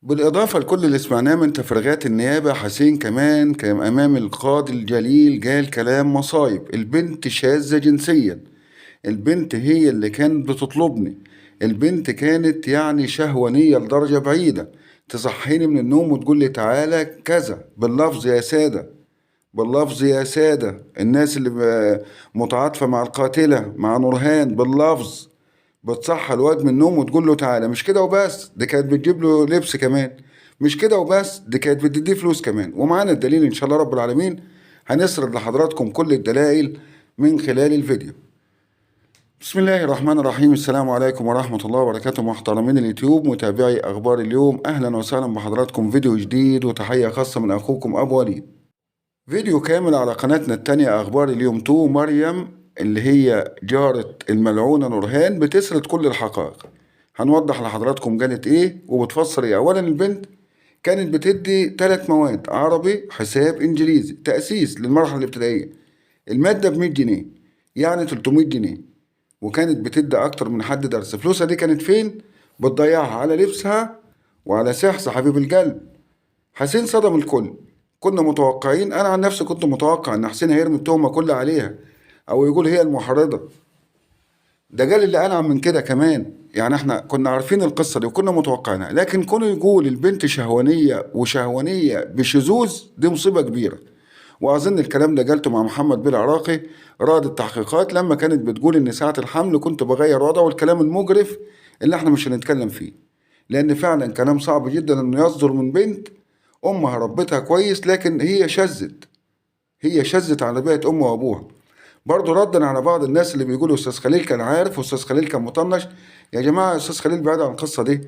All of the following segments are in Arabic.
بالإضافة لكل اللي سمعناه من تفريغات النيابة، حسين كمان كان أمام القاضي الجليل قال كلام مصايب. البنت شاذة جنسيا، البنت هي اللي كانت بتطلبني، البنت كانت يعني شهوانية لدرجة بعيدة، تصحيني من النوم وتقول لي تعالى كذا باللفظ يا سادة، باللفظ يا سادة. الناس اللي متعاطفة مع القاتلة مع نورهان باللفظ بتصحى الواد من النوم وتقول له تعالى. مش كده وبس، دي كانت بتجيب له لبس كمان. مش كده وبس، دي كانت بتديه فلوس كمان. ومعانا الدليل ان شاء الله رب العالمين، هنسرد لحضراتكم كل الدلائل من خلال الفيديو. بسم الله الرحمن الرحيم. السلام عليكم ورحمة الله وبركاته محترمين اليوتيوب، متابعي أخبار اليوم، أهلا وسهلا بحضراتكم فيديو جديد وتحية خاصة من أخوكم أبو وليد. فيديو كامل على قناتنا التانية أخبار اليوم 2. مريم اللي هي جارة الملعونة نورهان بتسرد كل الحقائق. هنوضح لحضراتكم قالت إيه وبتفسر إيه. أولا البنت كانت بتدي 3 مواد: عربي، حساب، إنجليزي، تأسيس للمرحلة الابتدائية. المادة ب100 جنيه، يعني 300 جنيه. وكانت بتدي أكتر من حد درس. فلوسها دي كانت فين؟ بتضيعها على لبسها وعلى سحس حبيب القلب. حسين صدم الكل. كنا متوقعين، انا عن نفسي كنت متوقع ان حسين هيرمي التهمه كلها عليها او يقول هي المحرضه. ده قال اللي انعم من كده كمان. يعني احنا كنا عارفين القصه دي وكنا متوقعينها، لكن كونه يقول البنت شهوانيه وشهوانيه بشذوذ، دي مصيبه كبيره. واظن الكلام ده قالته مع محمد بيه العراقي رائد التحقيقات لما كانت بتقول ان ساعه الحمل كنت بغير وضعه، والكلام المجرف اللي احنا مش هنتكلم فيه، لان فعلا كلام صعب جدا انه يصدر من بنت امها ربتها كويس لكن هي شذت. هي شذت على بيئة امها وابوها. برضه ردا على بعض الناس اللي بيقولوا استاذ خليل كان عارف واستاذ خليل كان مطنش. يا جماعه استاذ خليل بعيد عن القصه دي.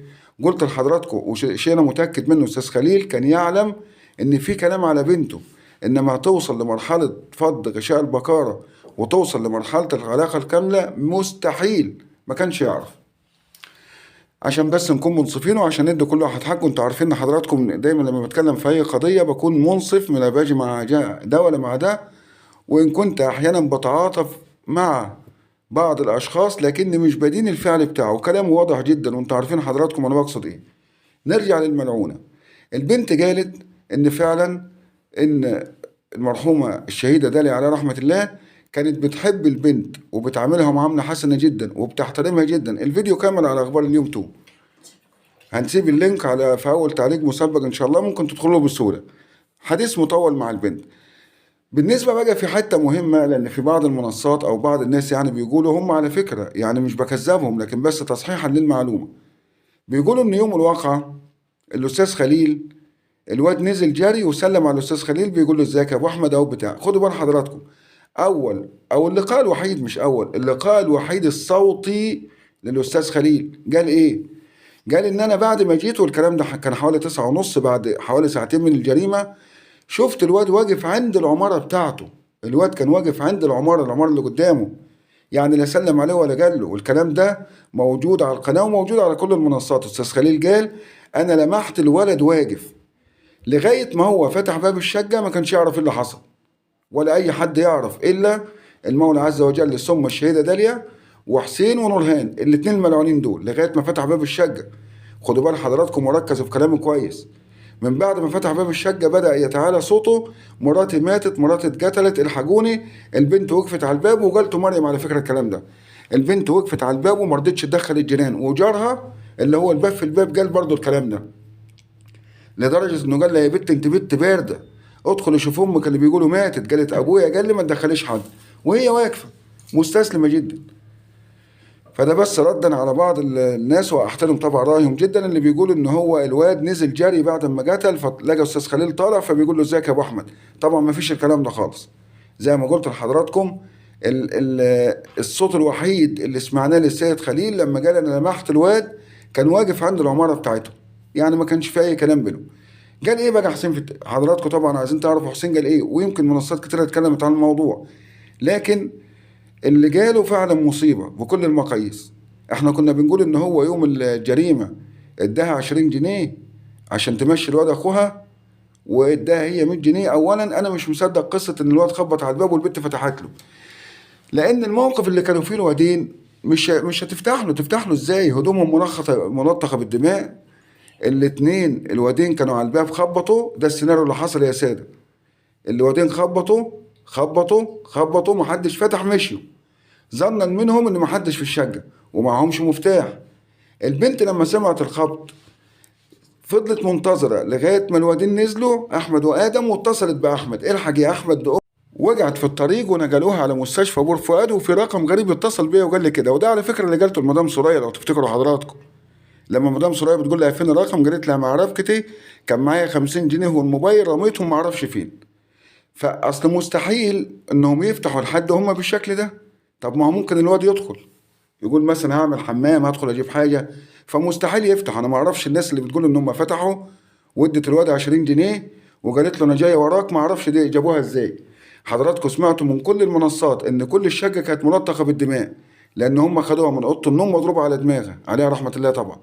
قلت لحضراتكم وشيء انا متاكد منه، استاذ خليل كان يعلم ان في كلام على بنته، انما توصل لمرحله فض غشاء البكاره وتوصل لمرحله العلاقه الكامله مستحيل، ما كانش يعرف. عشان بس نكون منصفين وعشان ندي كل واحد حقه. انتوا عارفين ان حضراتكم دايما لما بتكلم في اي قضيه بكون منصف، ما باجي مع ده ولا مع ده. وان كنت احيانا بتعاطف مع بعض الاشخاص لكني مش بدين الفعل بتاعه. كلامه واضح جدا وانتوا عارفين حضراتكم انا بقصد ايه. نرجع للملعونه. البنت قالت ان فعلا ان المرحومه الشهيده داليا عليها رحمه الله كانت بتحب البنت وبتعاملها معامله حسنه جدا وبتحترمها جدا. الفيديو كامل على اخبار اليوم 2. هنسيب اللينك على في اول تعليق مسبق ان شاء الله، ممكن تدخلوا بسهوله. حديث مطول مع البنت. بالنسبه بقى في حته مهمه، لان في بعض المنصات او بعض الناس يعني بيقولوا هم على فكره، يعني مش بكذبهم لكن بس تصحيحا للمعلومه، بيقولوا ان يوم الواقعه الاستاذ خليل الواد نزل جري وسلم على الاستاذ خليل بيقول له ازيك يا ابو احمد اهو بتاع. خدوا بال حضراتكم، او اللقاء الوحيد، مش اول، اللقاء الوحيد الصوتي للاستاذ خليل قال ايه؟ قال ان انا بعد ما جيت، والكلام ده كان حوالي 9:30 بعد حوالي ساعتين من الجريمة، شفت الواد واقف عند العمارة بتاعته. الواد كان واقف عند العمارة اللي قدامه، يعني لا سلم عليه ولا قال له. والكلام ده موجود على القناة وموجود على كل المنصات. استاذ خليل قال انا لمحت الولد واقف لغاية ما هو فتح باب الشقة، ما كانش يعرف ايه اللي حصل ولا اي حد يعرف الا المولى عز وجل، ثم الشهيدة داليا وحسين ونورهان، الاتنين الملعونين دول، لغاية ما فتح باب الشقة. خدوا بال حضراتكم وركزوا في كلامي كويس. من بعد ما فتح باب الشقة بدأ يتعالى صوته: مراتي ماتت، مراتي اتقتلت، الحقوني. البنت وقفت على الباب، وقالته مريم على فكرة الكلام ده. البنت وقفت على الباب وما رضتش تدخل الجيران، وجارها اللي هو الباب في الباب قال برضه الكلام ده، لدرجة انه قال لها يا بنت انت بنت باردة، ادخل شوف امك اللي بيقولوا ماتت. قالت ابويا قال لي ما تدخليش حد، وهي واقفة مستسلمة جدا. فده بس ردا على بعض الناس، واحترم طبعا رايهم جدا، اللي بيقولوا ان هو الواد نزل جري بعد ما قتل فلقى استاذ خليل طالع فبيقول له ازيك يا ابو احمد. طبعا ما فيش الكلام ده خالص. زي ما قلت لحضراتكم، الصوت الوحيد اللي سمعناه للسيد خليل لما قال انا لمحت الواد كان واقف عند العماره بتاعته، يعني ما كانش في اي كلام بينهم. قال ايه بقى حسين؟ في حضراتكم طبعا عايزين تعرفوا حسين قال ايه، ويمكن منصات كتير اتكلمت عن الموضوع، لكن اللي جاله فعلا مصيبة بكل المقاييس. احنا كنا بنقول ان هو يوم الجريمة اداها 20 جنيه عشان تمشي الواد اخوها، واداها هي 100 جنيه. اولا انا مش مصدق قصة ان الواد خبط على الباب والبنت فتحت له، لان الموقف اللي كانوا فيه الوادين مش هتفتح له. تفتح له ازاي؟ هدومهم منطخة بالدماء، الاتنين الوادين كانوا على الباب خبطوا، ده السيناريو اللي حصل يا سادة. الوادين خبطوا محدش فتح، مشيوا ظنا منهم ان محدش في الشقة ومعهمش مفتاح. البنت لما سمعت الخبط فضلت منتظرة لغاية ما الوادين نزلوا أحمد وآدم، واتصلت بأحمد، الحق يا أحمد ده وجعت في الطريق ونقلوها على مستشفى بور فؤاد. وفي رقم غريب اتصل بيا وقال لي كده، وده على فكرة اللي قالته لمدام سوريا لو تفتكروا حضراتكم. لما مدام سوريا بتقول لها فين الرقم، قالت لها مع رفقتي كان معايا 50 جنيه والموبايل رميتهم ما اعرفش فين. فاصل مستحيل انهم يفتحوا لحد هم بالشكل ده. طب ما هو ممكن الواد يدخل يقول مثلا هعمل حمام، هدخل اجيب حاجه، فمستحيل يفتح. انا ما اعرفش الناس اللي بتقول ان هم فتحوا وادت الواد 20 جنيه وقالت له انا جايه وراك، ما اعرفش دي جابوها ازاي. حضراتكم سمعتوا من كل المنصات ان كل الشقه كانت ملطخه بالدماء، لان هم خدوها من اوضه النوم مضروبه على دماغها عليها رحمه الله طبعا،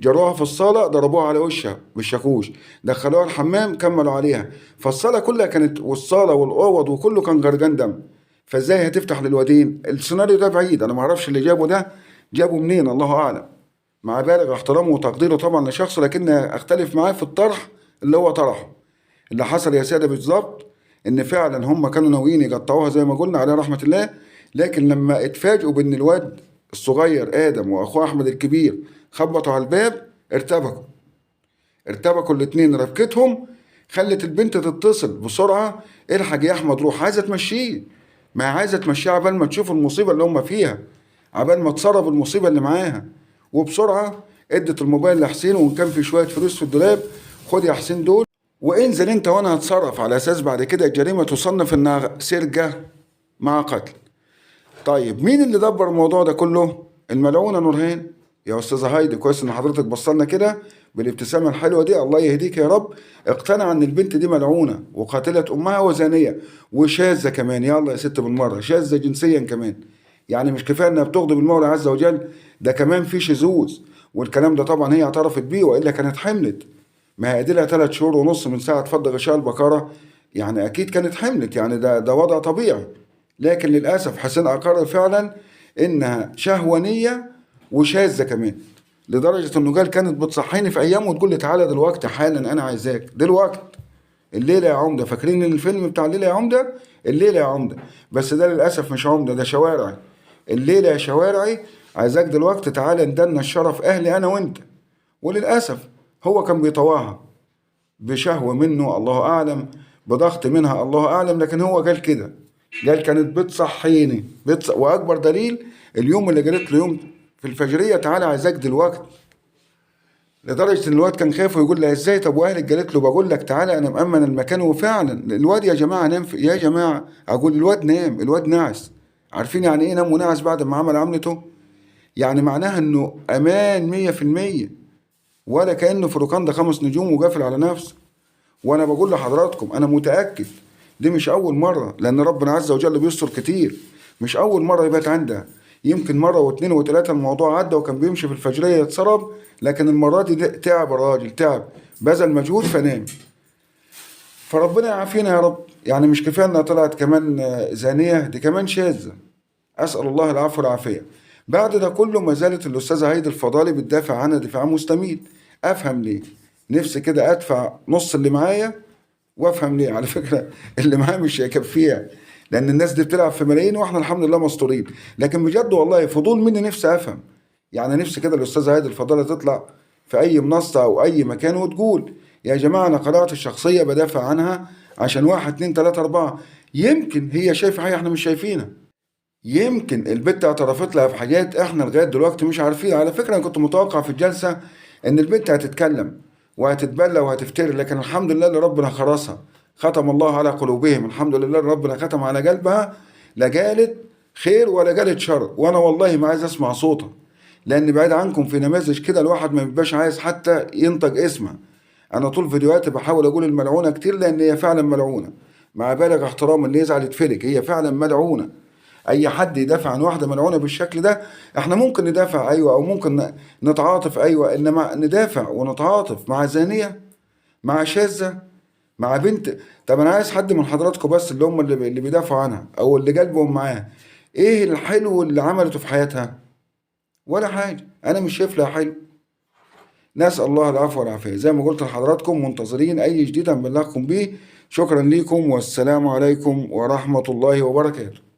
جروها في الصاله ضربوها على وشها بالشاكوش، دخلوها الحمام كملوا عليها، فالصاله كلها كانت والصاله والاوض وكله كان غرقان دم. فازاي هتفتح للوادين؟ السيناريو ده بعيد، انا ما اعرفش اللي جابه ده جابه منين، الله اعلم. مع بالغ احترامه وتقديره طبعا لشخص، لكن اختلف معاه في الطرح اللي هو طرحه. اللي حصل يا ساده بالظبط ان فعلا هم كانوا ناويين يقطعوها زي ما قلنا عليه رحمه الله، لكن لما اتفاجئوا بان الواد الصغير ادم واخوه احمد الكبير خبطوا على الباب ارتبكوا الاتنين. ربكتهم خلت البنت تتصل بسرعه، الحق يا احمد روح، عايزه تمشيه، ما هي عايزه تمشيه عبال ما تشوف المصيبه اللي هم فيها، عبال ما تصرف المصيبه اللي معاها. وبسرعه ادت الموبايل لحسين، وان كان في شويه فلوس في الدولاب خد يا حسين دول وانزل انت وانا هتصرف، على اساس بعد كده الجريمه تصنف انها سرقه مع قتل. طيب مين اللي دبر الموضوع ده كله؟ الملعونه نورهان. يا استاذه هايدي كويس ان حضرتك بصلنا كده بالابتسامه الحلوه دي، الله يهديك يا رب. اقتنع ان البنت دي ملعونه وقاتله امها وزانيه وشاذه كمان، يلا يا ست بالمره شاذه جنسيا كمان. يعني مش كفايه انها بتغضب المولى عز وجل، ده كمان في شذوذ. والكلام ده طبعا هي اعترفت بيه، والا كانت حملت. ما هي لها 3 شهور ونص من ساعه فض غشاء البقره، يعني اكيد كانت حملت، يعني ده وضع طبيعي. لكن للاسف حسين اقر فعلا انها شهوانيه وشاذه كمان، لدرجه انه قال كانت بتصحيني في ايام وتقول لي تعالى دلوقتي حالا انا عايزاك دلوقتي، الليله يا عمده. فاكرين الفيلم بتاع الليله يا عمده؟ الليله يا عمده، بس ده للاسف مش عمده، ده شوارعي. الليله يا شوارعي عايزاك دلوقتي تعالى ندنا الشرف اهلي انا وانت. وللاسف هو كان بيطواها بشهوه منه الله اعلم، بضغط منها الله اعلم، لكن هو قال كده، قال كانت بتصحيني واكبر دليل اليوم اللي قالت له يوم في الفجريه تعالى عايزاك دلوقتي. لدرجه ان الواد كان خايف ويقول لها ازاي، طب واهلك؟ قالت له بقول لك تعالى انا مأمن المكان. وفعلا الواد يا جماعه نام يا جماعه اقول الواد نام، الواد نعس. عارفين يعني ايه نام ونعس بعد ما عمل عملته؟ يعني معناها انه امان 100%، ولا كانه في روكاندا 5 نجوم وقافل على نفسه. وانا بقول لحضراتكم انا متاكد دي مش اول مره، لان ربنا عز وجل بيستر كتير. مش اول مره يبات عندها، يمكن مره واثنين وثلاثه الموضوع عدى وكان بيمشي في الفجريه يتسرب، لكن المره دي تعب الراجل، تعب بذل مجهود فنام. فربنا يعافينا يا رب. يعني مش كفايه انها طلعت كمان زانيه، دي كمان شاذه، اسال الله العفو والعافيه. بعد ده كله ما زالت الاستاذه هايدي الفضالي بتدافع عنها دفاع مستميت. افهم ليه؟ نفسي كده ادفع نص اللي معايا وافهم ليه. على فكره اللي معايا مش هيكفيها، لان الناس دي بتلعب في ملايين واحنا الحمد لله مستورين. لكن بجد والله فضول مني نفسي افهم. يعني نفسي كده الاستاذه هايدي الفضالي تطلع في اي منصه او اي مكان وتقول يا جماعه انا قناعتي الشخصيه بدافع عنها عشان واحد اتنين تلاته اربعه. يمكن هي شايفه حاجه احنا مش شايفينها، يمكن البت اعترفت لها بحاجات احنا لغايه دلوقتي مش عارفين. على فكره انا كنت متوقع في الجلسه ان البت هتتكلم وهتتبلى وهتفتري، لكن الحمد لله اللي ربنا خرسها، ختم الله على قلوبهم، الحمد لله اللي ربنا ختم على قلبها، لا قالت خير ولا قالت شر. وانا والله ما عايز اسمع صوتها، لان بعيد عنكم في نماذج كده الواحد ما بيبقاش عايز حتى ينطق اسمها. انا طول فيديوهاتي بحاول اقول الملعونه كتير، لان هي فعلا ملعونه، مع بالغ احترام اللي يزعل يتفلك، هي فعلا ملعونه. اي حد يدافع عن واحده ملعونه بالشكل ده احنا ممكن ندافع ايوه، او ممكن نتعاطف ايوه، انما ندافع ونتعاطف مع زانيه، مع شاذه، مع بنت؟ طب انا عايز حد من حضراتكم بس اللي هم اللي بيدافعوا عنها او اللي قلبهم معاها، ايه الحلو اللي عملته في حياتها؟ ولا حاجه، انا مش شايف لها حلو. نسأل الله العفو والعافية. زي ما قلت لحضراتكم منتظرين أي جديد هنبلغكم بيه. شكرا لكم والسلام عليكم ورحمة الله وبركاته.